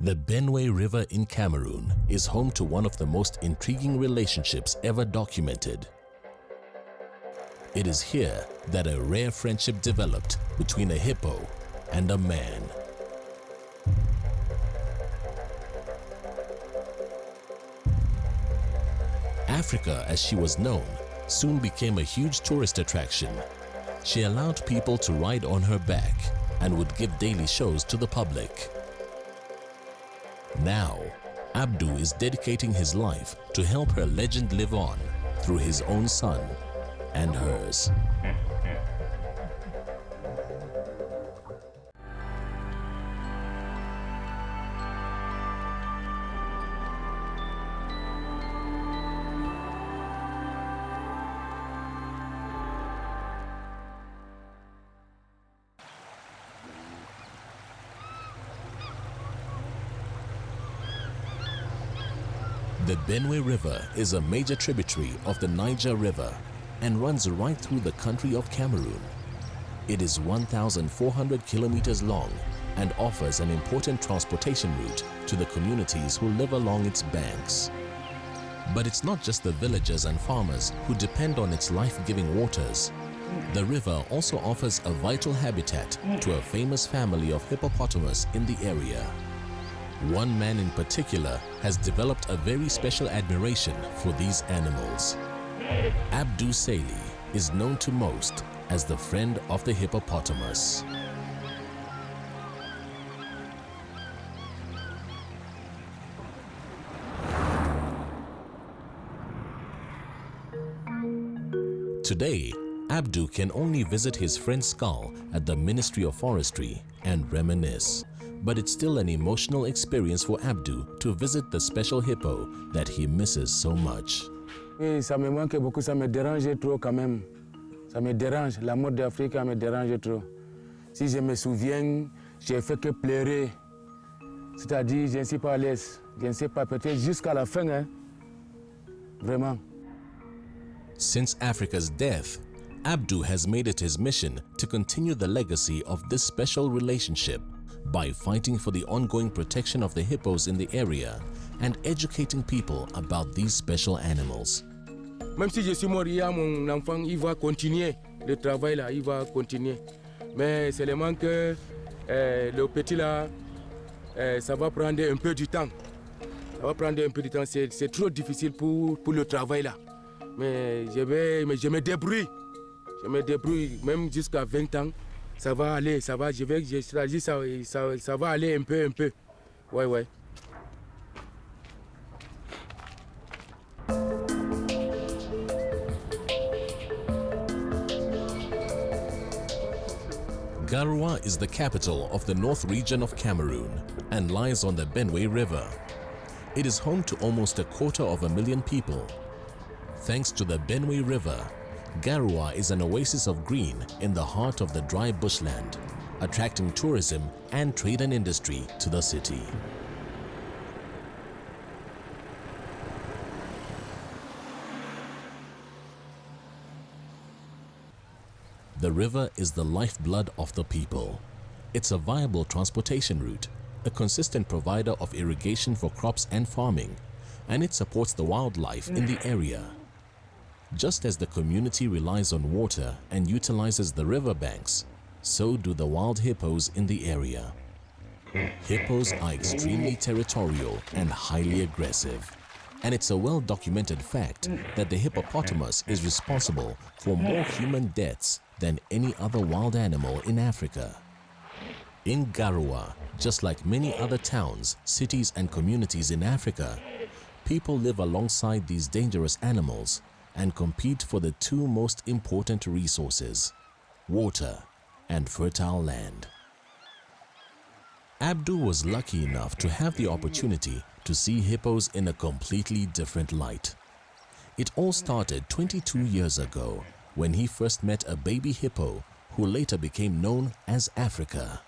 The Benue River in Cameroon is home to one of the most intriguing relationships ever documented. It is here that a rare friendship developed between a hippo and a man. Afrika, as she was known, soon became a huge tourist attraction. She allowed people to ride on her back and would give daily shows to the public. Now, Abdou is dedicating his life to help her legend live on through his own son and hers. The Benue River is a major tributary of the Niger River and runs right through the country of Cameroon. It is 1,400 kilometers long and offers an important transportation route to the communities who live along its banks. But it's not just the villagers and farmers who depend on its life-giving waters. The river also offers a vital habitat to a famous family of hippopotamus in the area. One man in particular has developed a very special admiration for these animals. Abdou Sahel is known to most as the friend of the hippopotamus. Today, Abdou can only visit his friend's skull at the Ministry of Forestry and reminisce. But it's still an emotional experience for Abdou to visit the special hippo that he misses so much. Oui, ça me manque beaucoup, ça me dérange trop quand même. Ça me dérange, la mort d'Afrique me dérange trop. Si je me souviens, j'ai fait que pleurer. C'est-à-dire, je ne suis pas à l'aise. Je ne sais pas, peut-être jusqu'à la fin, hein. Vraiment. Since Afrika's death, Abdou has made it his mission to continue the legacy of this special relationship by fighting for the ongoing protection of the hippos in the area and educating people about these special animals. Même si je suis mort hier, mon enfant, il va continuer le travail là, il va continuer. Mais seulement que le petit là, ça va prendre un peu du temps. Ça va prendre un peu du temps, c'est trop difficile pour le travail là. Mais je me débrouille. Je me débrouille même jusqu'à 20 ans. Ça va aller, ça va, ça va aller un peu. Ouais, ouais. Garoua is the capital of the north region of Cameroon and lies on the Benue River. It is home to almost 250,000 people. Thanks to the Benue River, Garoua is an oasis of green in the heart of the dry bushland, attracting tourism and trade and industry to the city. The river is the lifeblood of the people. It's a viable transportation route, a consistent provider of irrigation for crops and farming, and it supports the wildlife in the area. Just as the community relies on water and utilizes the riverbanks, so do the wild hippos in the area. Hippos are extremely territorial and highly aggressive, and it's a well-documented fact that the hippopotamus is responsible for more human deaths than any other wild animal in Africa. In Garoua, just like many other towns, cities and communities in Africa, people live alongside these dangerous animals and compete for the two most important resources, water and fertile land. Abdou was lucky enough to have the opportunity to see hippos in a completely different light. It all started 22 years ago when he first met a baby hippo who later became known as Afrika.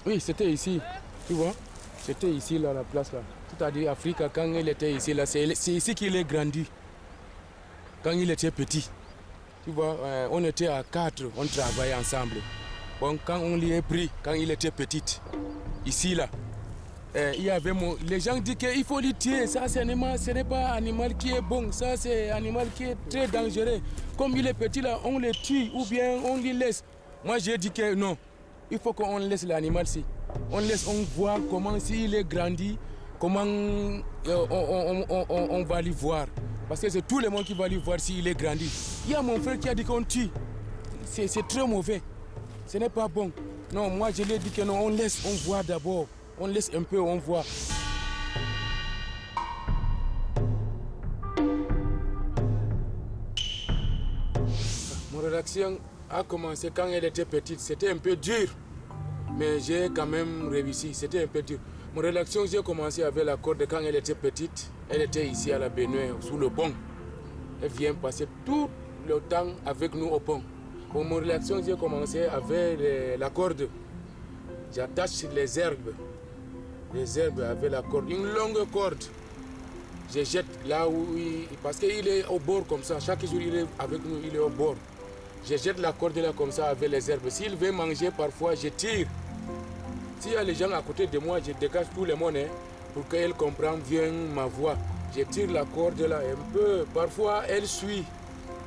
Oui, c'était ici, tu vois, c'était ici là, la place là. C'est-à-dire Afrika, quand il était ici, là, c'est ici qu'il est grandi, quand il était petit. Tu vois, on était à 4, on travaillait ensemble. Bon, quand on l'y est pris, quand il était petit, ici, là, il y avait les gens disent qu'il faut le tuer. Ça, ce n'est pas un animal qui est bon. Ça, c'est un animal qui est très dangereux. Comme il est petit, là, on le tue ou bien on le laisse. Moi, j'ai dit que non. Il faut qu'on laisse l'animal ici. On laisse, on voit comment, s'il est grandi, comment on va lui voir. Parce que c'est tout le monde qui va lui voir s'il est grandi. Il y a mon frère qui a dit qu'on tue. C'est très mauvais. Ce n'est pas bon. Non, moi je lui ai dit que non, on laisse, on voit d'abord. On laisse un peu, on voit. Mon rédaction a commencé quand elle était petite. C'était un peu dur. Mais j'ai quand même réussi. C'était un peu dur. Mon rédaction, j'ai commencé avec la corde quand elle était petite. Elle était ici à la Bénin, sous le pont. Elle vient passer tout le temps avec nous au pont. Pour mon rédaction, j'ai commencé avec la corde. J'attache les herbes avec la corde, une longue corde. Je jette là où parce qu'il est au bord comme ça. Chaque jour, il est avec nous, il est au bord. Je jette la corde là comme ça avec les herbes. S'il veut manger, parfois, je tire. S'il y a les gens à côté de moi, je dégage tout le monde pour qu'elle comprenne bien ma voix. Je tire la corde là un peu. Parfois, elle suit.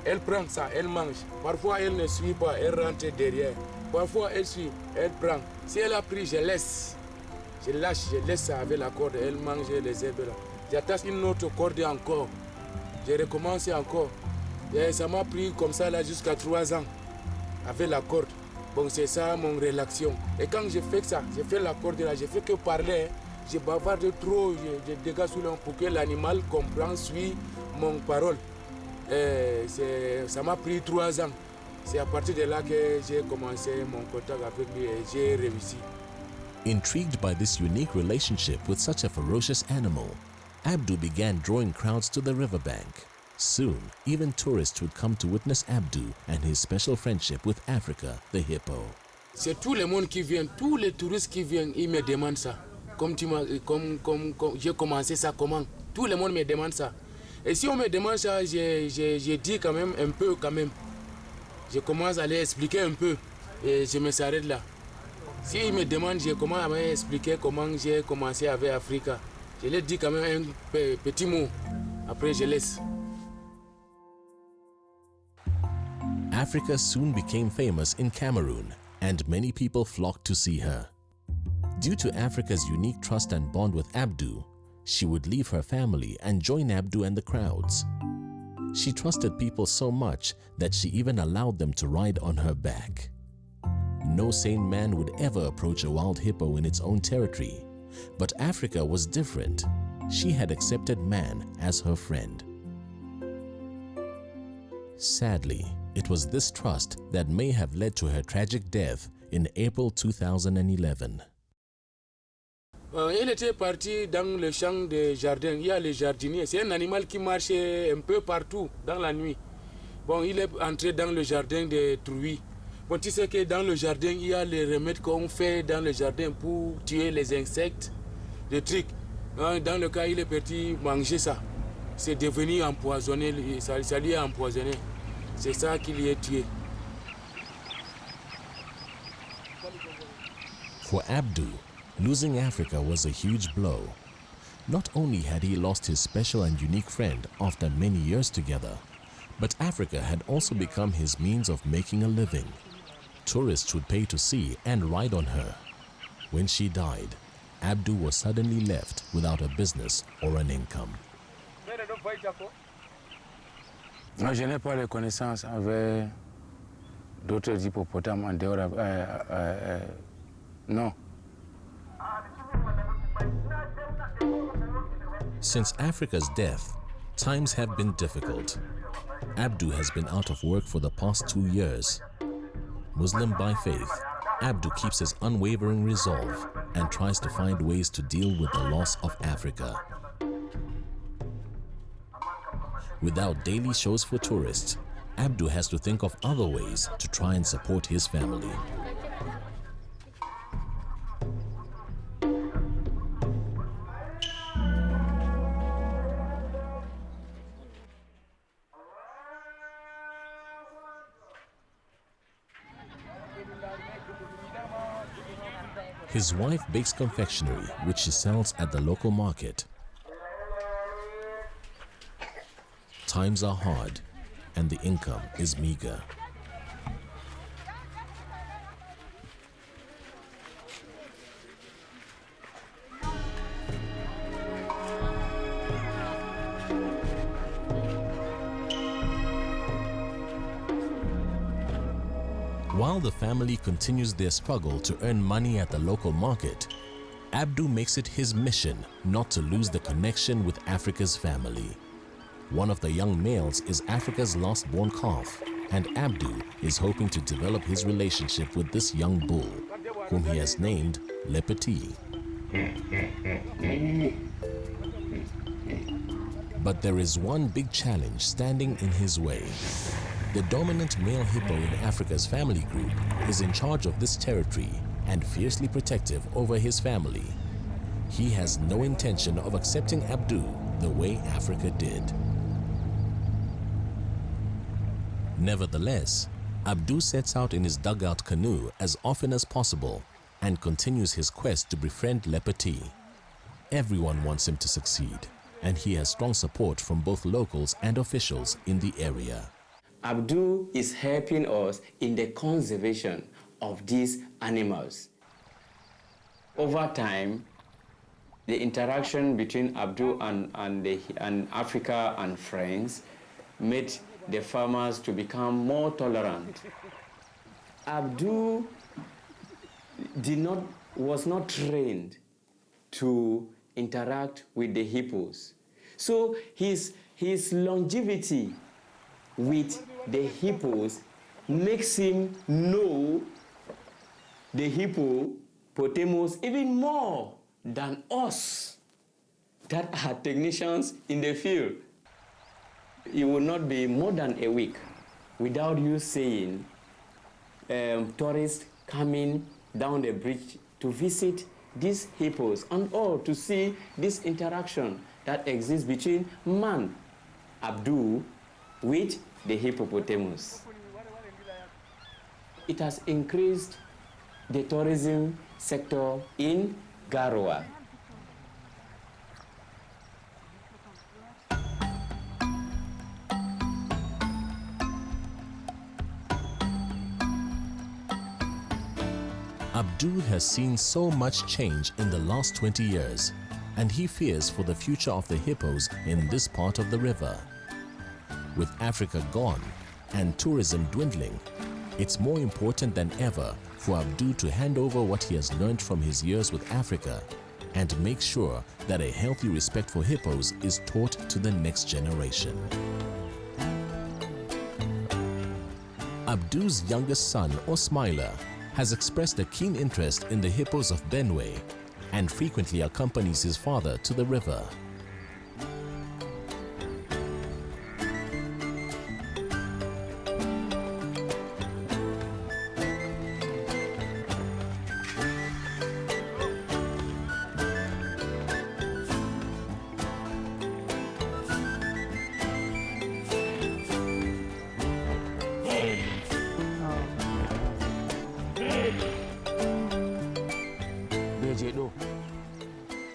Elle prend ça, elle mange. Parfois, elle ne suit pas, elle rentre derrière. Parfois, elle suit, elle prend. Si elle a pris, je laisse. Je lâche, je laisse ça avec la corde. Elle mange les herbes là. J'attache une autre corde encore. Je recommence encore. Et ça m'a pris comme ça là jusqu'à 3 ans. Avec la corde. Bon, c'est ça mon relaxation. Et quand je fais ça, je fais la corde là, je fais que parler. Je bavarde trop, je dégage sous l'homme pour que l'animal comprenne, suit mon parole. Ça m'a pris 3 ans. C'est à partir de là que j'ai commencé mon contact avec lui et j'ai réussi. Intrigued by this unique relationship with such a ferocious animal, Abdou began drawing crowds to the riverbank. Soon, even tourists would come to witness Abdou and his special friendship with Afrika, the hippo. C'est tout le monde qui vient, tous les touristes qui viennent, ils me demandent ça. Comme j'ai commencé ça, comment? Tout le monde me demande ça. Et si on me demande ça, je dis quand même un peu quand même. Je commence à les expliquer un peu et je me s'arrête là. S'ils me demandent, je commence à m'expliquer comment j'ai commencé avec Afrika. Je leur dis quand même un petit mot. Après, je laisse. Afrika soon became famous in Cameroon, and many people flocked to see her. Due to Afrika's unique trust and bond with Abdou, she would leave her family and join Abdou and the crowds. She trusted people so much that she even allowed them to ride on her back. No sane man would ever approach a wild hippo in its own territory, but Afrika was different. She had accepted man as her friend. Sadly, it was this trust that may have led to her tragic death in April 2011. Il était parti dans le champ de jardin. Il y a les jardiniers. C'est un animal qui marchait un peu partout dans la nuit. Bon, il est entré dans le jardin de Trouy. Bon, tu sais que dans le jardin, il y a les remèdes qu'on fait dans le jardin pour tuer les insectes, des trucs. Dans le cas, il est parti manger ça. C'est devenu empoisonné. Ça lui a empoisonné. C'est ça qui lui est tué. For Abdou, losing Afrika was a huge blow. Not only had he lost his special and unique friend after many years together, but Afrika had also become his means of making a living. Tourists would pay to see and ride on her. When she died, Abdou was suddenly left without a business or an income. Moi, je n'ai pas de connaissances avec d'autres hippopotames en dehors. Non. Since Afrika's death, times have been difficult. Abdou has been out of work for the past 2 years. Muslim by faith, Abdou keeps his unwavering resolve and tries to find ways to deal with the loss of Afrika. Without daily shows for tourists, Abdou has to think of other ways to try and support his family. His wife bakes confectionery, which she sells at the local market. Times are hard, and the income is meager. While the family continues their struggle to earn money at the local market, Abdou makes it his mission not to lose the connection with Africa's family. One of the young males is Africa's last-born calf, and Abdou is hoping to develop his relationship with this young bull, whom he has named Le Petit. But there is one big challenge standing in his way. The dominant male hippo in Africa's family group is in charge of this territory and fiercely protective over his family. He has no intention of accepting Abdou the way Africa did. Nevertheless, Abdou sets out in his dugout canoe as often as possible and continues his quest to befriend Le Petit. Everyone wants him to succeed, and he has strong support from both locals and officials in the area. Abdou is helping us in the conservation of these animals. Over time, the interaction between Abdou and Africa and friends made the farmers to become more tolerant. Abdou was not trained to interact with the hippos. So his longevity with the hippos makes him know the hippopotamus even more than us that are technicians in the field. It will not be more than a week without you seeing tourists coming down the bridge to visit these hippos and all to see this interaction that exists between man, Abdou, with the hippopotamus. It has increased the tourism sector in Garoua. Abdou has seen so much change in the last 20 years, and he fears for the future of the hippos in this part of the river. With Africa gone and tourism dwindling, it's more important than ever for Abdou to hand over what he has learned from his years with Africa and make sure that a healthy respect for hippos is taught to the next generation. Abdou's youngest son, Osmaila, has expressed a keen interest in the hippos of Benue and frequently accompanies his father to the river.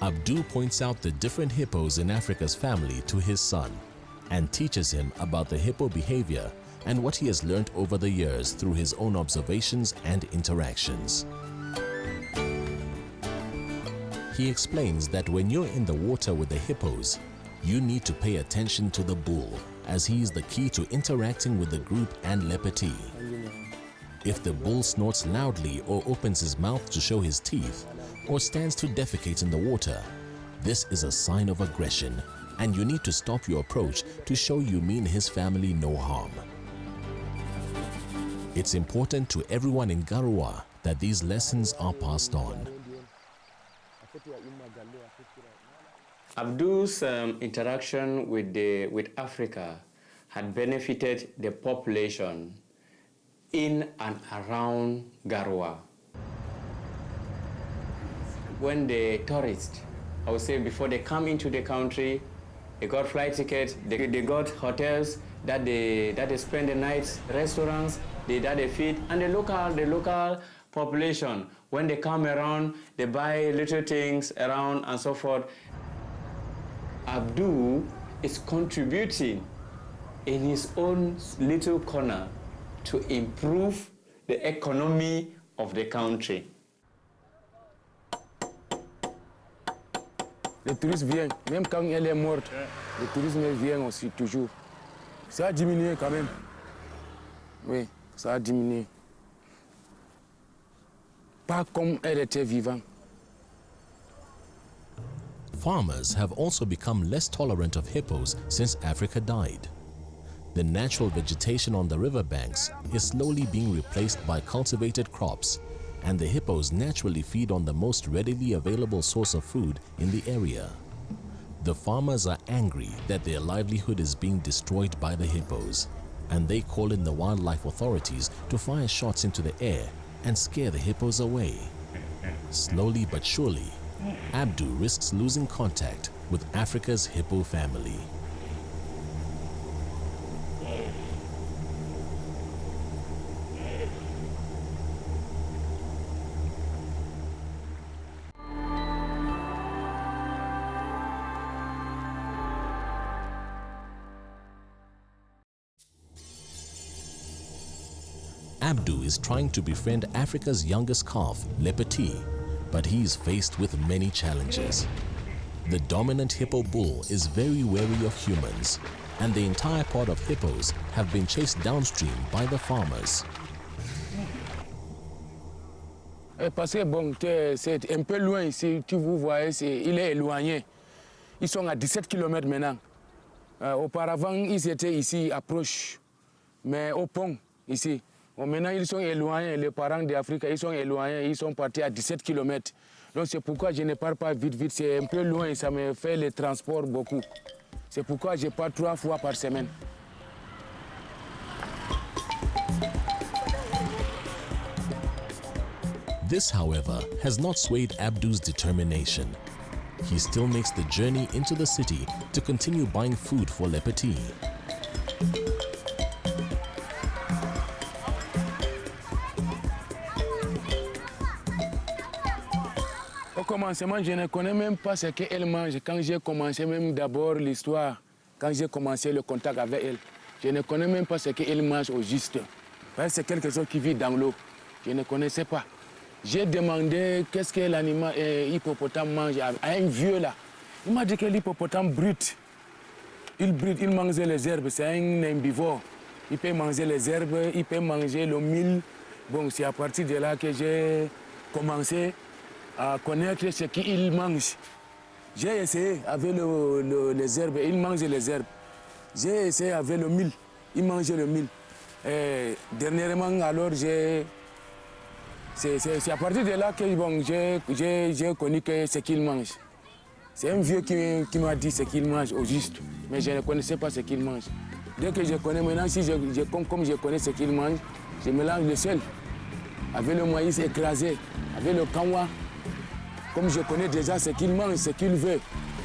Abdou points out the different hippos in Africa's family to his son and teaches him about the hippo behavior and what he has learned over the years through his own observations and interactions. He explains that when you're in the water with the hippos, you need to pay attention to the bull, as he is the key to interacting with the group and Le Petit. If the bull snorts loudly or opens his mouth to show his teeth, or stands to defecate in the water, this is a sign of aggression, and you need to stop your approach to show you mean his family no harm. It's important to everyone in Garoua that these lessons are passed on. Abdou's interaction with Africa had benefited the population in and around Garoua. When the tourists, I would say before they come into the country, they got flight tickets, they got hotels that they spend the night, restaurants that they feed, and the local population. When they come around, they buy little things around and so forth. Abdou is contributing in his own little corner to improve the economy of the country. Les touristes viennent, même quand elle est morte, les touristes viennent aussi toujours. Ça a diminué quand même. Oui, ça a diminué. Pas comme elle était vivante. Farmers have also become less tolerant of hippos since Africa died. The natural vegetation on the riverbanks is slowly being replaced by cultivated crops, and the hippos naturally feed on the most readily available source of food in the area. The farmers are angry that their livelihood is being destroyed by the hippos, and they call in the wildlife authorities to fire shots into the air and scare the hippos away. Slowly but surely, Abdou risks losing contact with Africa's hippo family. Abdou is trying to befriend Africa's youngest calf, Petit, but he is faced with many challenges. The dominant hippo bull is very wary of humans, and the entire pod of hippos have been chased downstream by the farmers. Parce que bon, c'est un peu loin ici, vous voyez, il est éloigné. Ils sont à 17 km maintenant. Auparavant, ils étaient ici, à proche, mais au pont, ici. Bon, maintenant, ils sont éloignés, les parents d'Afrique, ils sont éloignés, ils sont partis à 17 km. Donc c'est pourquoi je ne pars pas vite, c'est un peu loin, ça me fait le transport beaucoup. C'est pourquoi je pars 3 fois par semaine. This, however, has not swayed Abdou's determination. He still makes the journey into the city to continue buying food for Le Petit. Au commencement, je ne connais même pas ce qu'elle mange. Quand j'ai commencé même d'abord l'histoire, quand j'ai commencé le contact avec elle, je ne connais même pas ce qu'elle mange au juste. C'est quelque chose qui vit dans l'eau. Je ne connaissais pas. J'ai demandé qu'est-ce que l'animal hippopotame mange à un vieux là. Il m'a dit que l'hippopotame brute. Il brute, il mange les herbes, c'est un herbivore. Il peut manger les herbes, il peut manger le mil. Bon, c'est à partir de là que j'ai commencé à connaître ce qu'il mange. J'ai essayé avec les herbes, il mange les herbes. J'ai essayé avec le mil, il mange le mil. Et dernièrement, alors, c'est à partir de là que bon, j'ai connu ce qu'il mange. C'est un vieux qui m'a dit ce qu'il mange au juste, mais je ne connaissais pas ce qu'il mange. Dès que je connais maintenant, si comme je connais ce qu'il mange, je mélange le sel avec le maïs écrasé, avec le kanwa. Comme je connais déjà ce qu'il mange, ce qu'il veut,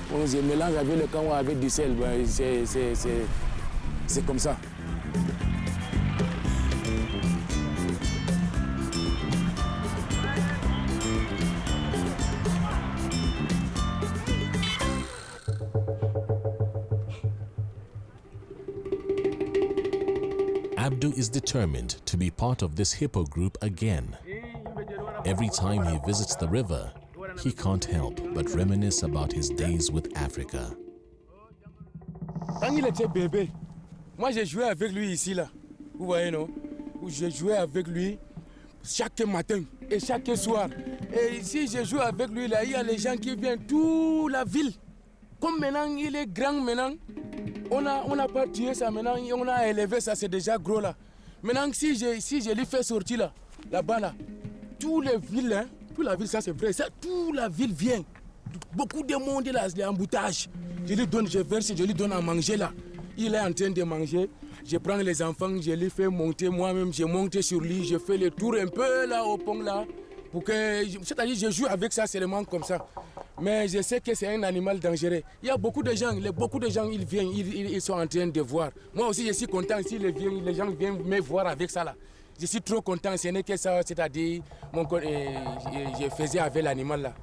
bon, je mélange avec le kanwa, avec du sel, ben, c'est comme ça. Abdou is determined to be part of this hippo group again. Every time he visits the river, he can't help but reminisce about his days with Africa. Quand il était bébé, moi j'ai joué avec lui ici là. Vous voyez non? J'ai joué avec lui chaque matin et chaque soir. Et ici je joue avec lui là, il y a les gens qui viennent toute la ville. Comme maintenant il est grand maintenant, on n'a pas tué ça maintenant, on a élevé ça, c'est déjà gros là. Maintenant si je lui fais sortir là, là-bas là, toutes les villes, hein, toute la ville, ça c'est vrai, ça, toute la ville vient. Beaucoup de monde là, les emboutages. Je lui donne, je verse, je lui donne à manger là. Il est en train de manger. Je prends les enfants, je les fais monter moi-même, je monte sur lui, je fais le tour un peu là au pont là. C'est-à-dire je joue avec ça seulement comme ça. Mais je sais que c'est un animal dangereux. Il y a beaucoup de gens, ils viennent, ils sont en train de voir. Moi aussi je suis content si les gens viennent me voir avec ça là. je suis trop content, ce n'est que ça, c'est-à-dire je faisais avec l'animal là.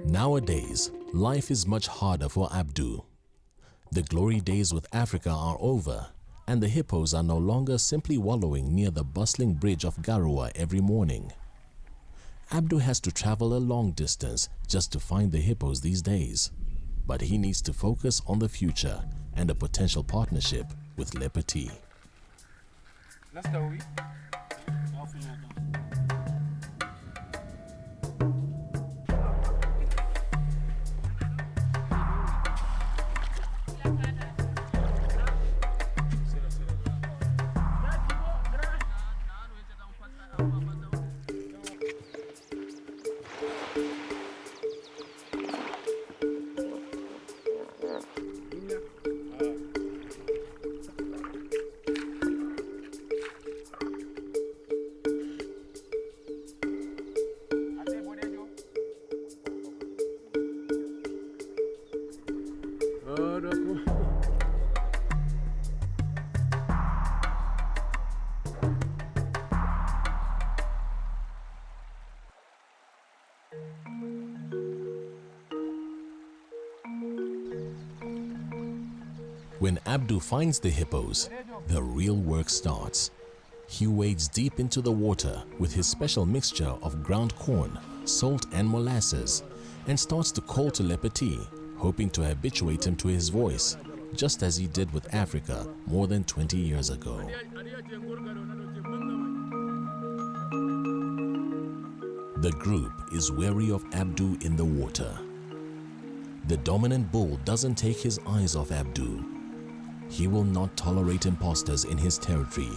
Nowadays, life is much harder for Abdou. The glory days with Africa are over, and the hippos are no longer simply wallowing near the bustling bridge of Garoua every morning. Abdou has to travel a long distance just to find the hippos these days, but he needs to focus on the future and a potential partnership with Petit. When Abdou finds the hippos, the real work starts. He wades deep into the water with his special mixture of ground corn, salt and molasses, and starts to call to Petit, hoping to habituate him to his voice, just as he did with Africa more than 20 years ago. The group is wary of Abdou in the water. The dominant bull doesn't take his eyes off Abdou. He will not tolerate imposters in his territory,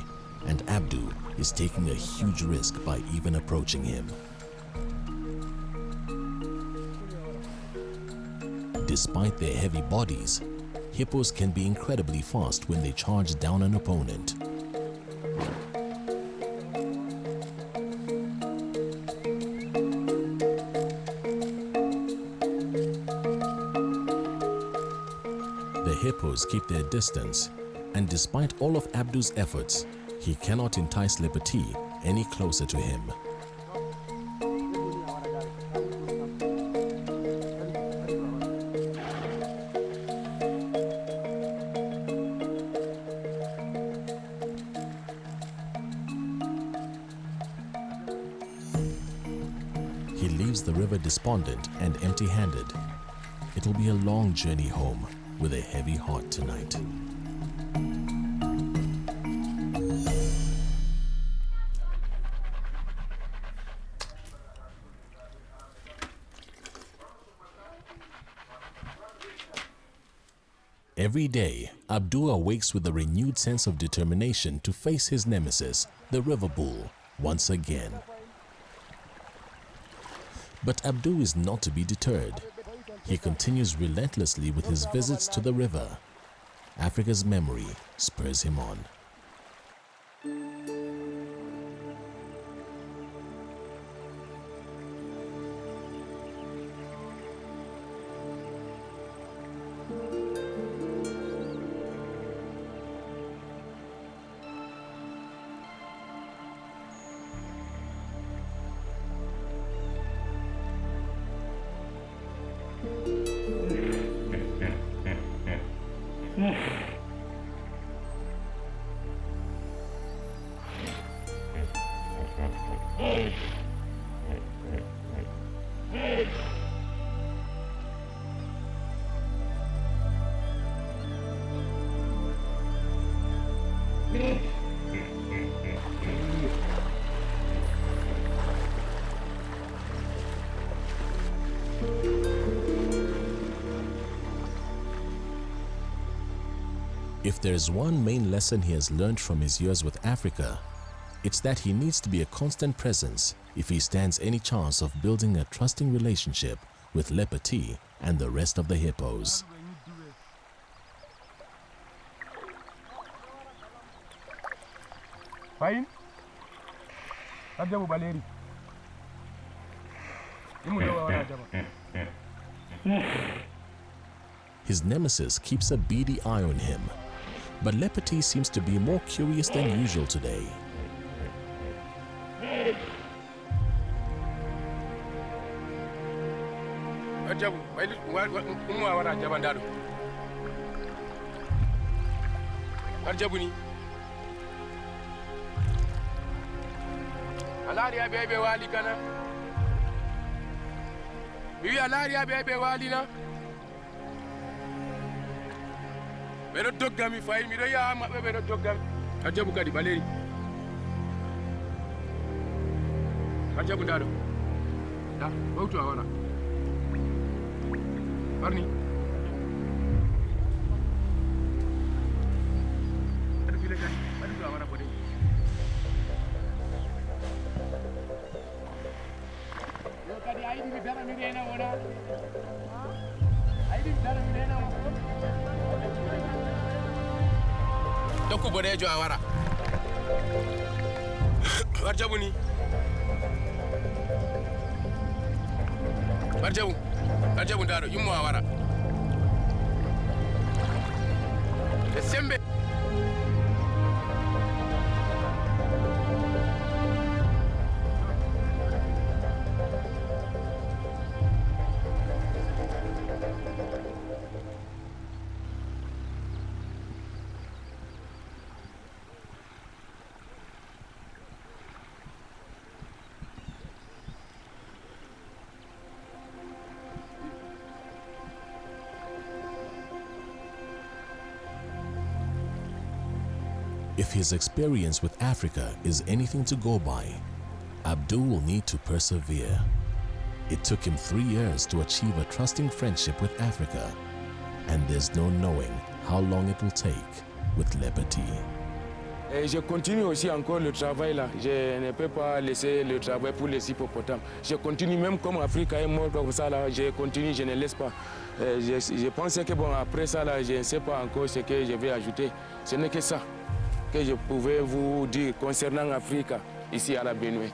and Abdou is taking a huge risk by even approaching him. Despite their heavy bodies, hippos can be incredibly fast when they charge down an opponent. The hippos keep their distance, and despite all of Abdou's efforts, he cannot entice Petit any closer to him. He leaves the river despondent and empty-handed. It'll be a long journey home with a heavy heart tonight. Every day, Abdou awakes with a renewed sense of determination to face his nemesis, the river bull, once again. But Abdou is not to be deterred. He continues relentlessly with his visits to the river. Africa's memory spurs him on. If there's one main lesson he has learned from his years with Africa, it's that he needs to be a constant presence if he stands any chance of building a trusting relationship with Petit and the rest of the hippos. Fine. Abdou Baleri. His nemesis keeps a beady eye on him, but Le Petit seems to be more curious than usual today. Alaria bebe wali kana. Bibi alaria bebe wali na. Bero dogami fay mi do ya ma bero dogami. Ajabu kadi baleri. Ajabu dado. Da, bautu awana. Barni. Adu bile kadi, adu awana bode. Kadi aidi mi dara mi rena wona. Aidi mi dara mi rena wona. Doku bodejo awara. Warjabuni. Warjabu. Warjabu daro yumo awara. Sembe. If his experience with Africa is anything to go by, Abdou will need to persevere. It took him 3 years to achieve a trusting friendship with Africa, and there's no knowing how long it will take with Le Petit. Je continue aussi encore le travail là. Je ne peux pas laisser le travail pour les hippopotames. Je continue même comme Afrika est mort comme ça là. Je continue, je ne laisse pas. Je pensais que bon après ça là, je ne sais pas encore ce que je vais ajouter. Ce n'est que ça que je pouvais vous dire concernant Afrika ici à la Bénin.